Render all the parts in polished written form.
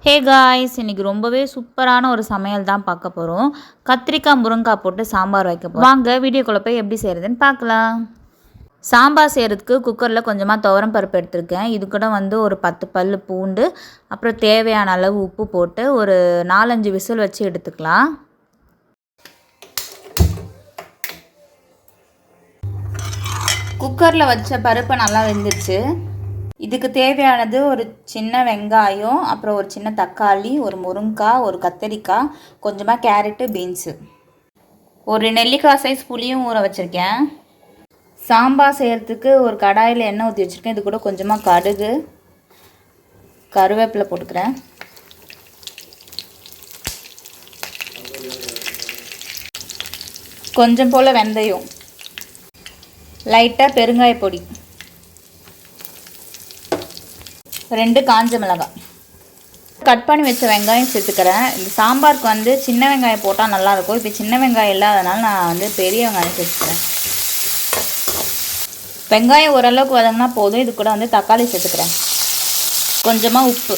Hey guys, இன்றைக்கி ரொம்பவே சூப்பரான ஒரு சமையல் தான் பார்க்க போகிறோம். கத்திரிக்காய் முருங்காய் போட்டு சாம்பார் வைக்க போகிறோம். வாங்க வீடியோக்குள்ளே போய் எப்படி செய்கிறதுன்னு பார்க்கலாம். சாம்பார் செய்கிறதுக்கு குக்கரில் கொஞ்சமாக துவரம் பருப்பு எடுத்திருக்கேன். இது கூட ஒரு 10 பல் பூண்டு, அப்புறம் தேவையான அளவு உப்பு போட்டு ஒரு 4-5 விசில் வச்சு எடுத்துக்கலாம். குக்கரில் வச்ச பருப்பை நல்லா வெந்துருச்சு. இதுக்கு தேவையானது ஒரு சின்ன வெங்காயம், அப்புறம் ஒரு சின்ன தக்காளி, ஒரு முருங்காய், ஒரு கத்திரிக்காய், கொஞ்சமாக கேரட்டு, பீன்ஸு, ஒரு நெல்லிக்காய் சைஸ் புளியும் ஊற வச்சுருக்கேன். சாம்பார் செய்கிறதுக்கு ஒரு கடாயில் எண்ணெய் ஊற்றி வச்சுருக்கேன். இது கூட கொஞ்சமாக கடுகு, கருவேப்பிலை போட்டுக்கிறேன். கொஞ்சம் போல் வெந்தயம், லைட்டாக பெருங்காய பொடி, 2 காஞ்ச மிளகாய், கட் பண்ணி வச்ச வெங்காயம் சேர்த்துக்கிறேன். இந்த சாம்பாருக்கு சின்ன வெங்காயம் போட்டால் நல்லாயிருக்கும். இப்போ சின்ன வெங்காயம் இல்லாதனால நான் பெரிய வெங்காயம் சேர்த்துக்கிறேன். வெங்காயம் ஓரளவுக்கு வதங்கினா போதும். இது கூட தக்காளி சேர்த்துக்கிறேன். கொஞ்சமாக உப்பு,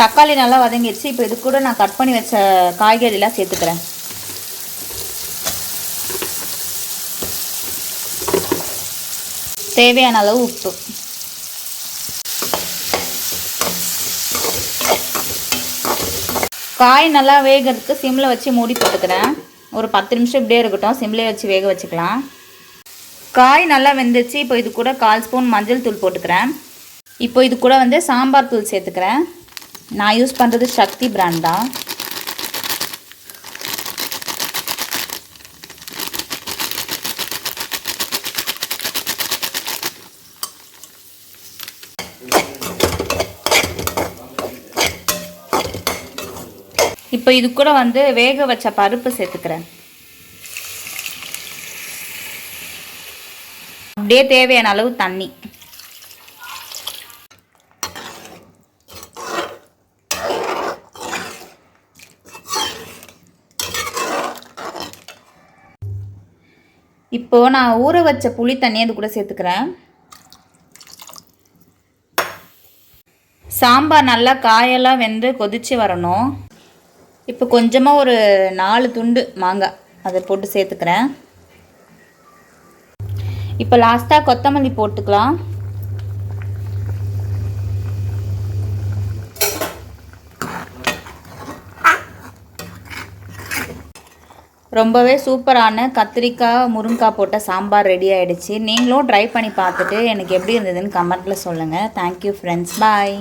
தக்காளி நல்லா வதங்கிடுச்சு. இப்போ இது கூட நான் கட் பண்ணி வச்ச காய்கறிலாம் சேர்த்துக்கிறேன். தேவையான அளவு உப்பு. காய் நல்லா வேகிறதுக்கு சிம்மில் வச்சு மூடி போட்டுக்கிறேன். ஒரு 10 நிமிஷம் இப்படியே இருக்கட்டும். சிம்லேயே வச்சு வேக வச்சுக்கலாம். காய் நல்லா வெந்துச்சு. இப்போ இது கூட 1/4 ஸ்பூன் மஞ்சள் தூள் போட்டுக்கிறேன். இப்போ இது கூட சாம்பார் தூள் சேர்த்துக்கிறேன். நான் யூஸ் பண்ணுறது சக்தி பிராண்ட் தான். இப்போ இது கூட வேக வச்ச பருப்பு சேர்த்துக்கிறேன். அப்படியே தேவையான அளவு தண்ணி. இப்போ நான் ஊற வச்ச புளி தண்ணி அது கூட சேர்த்துக்கிறேன். சாம்பார் நல்லா காயெல்லாம் வெந்து கொதிச்சு வரணும். இப்போ கொஞ்சமாக ஒரு 4 துண்டு மாங்காய் அதை போட்டு சேர்த்துக்கிறேன். இப்போ லாஸ்ட்டாக கொத்தமல்லி போட்டுக்கலாம். ரொம்பவே சூப்பரான கத்திரிக்காய் முருங்காய் போட்ட சாம்பார் ரெடி ஆகிடுச்சு. நீங்களும் ட்ரை பண்ணி பார்த்துட்டு எனக்கு எப்படி இருந்ததுன்னு கமெண்ட்டில் சொல்லுங்கள். தேங்க்யூ ஃப்ரெண்ட்ஸ், பாய்.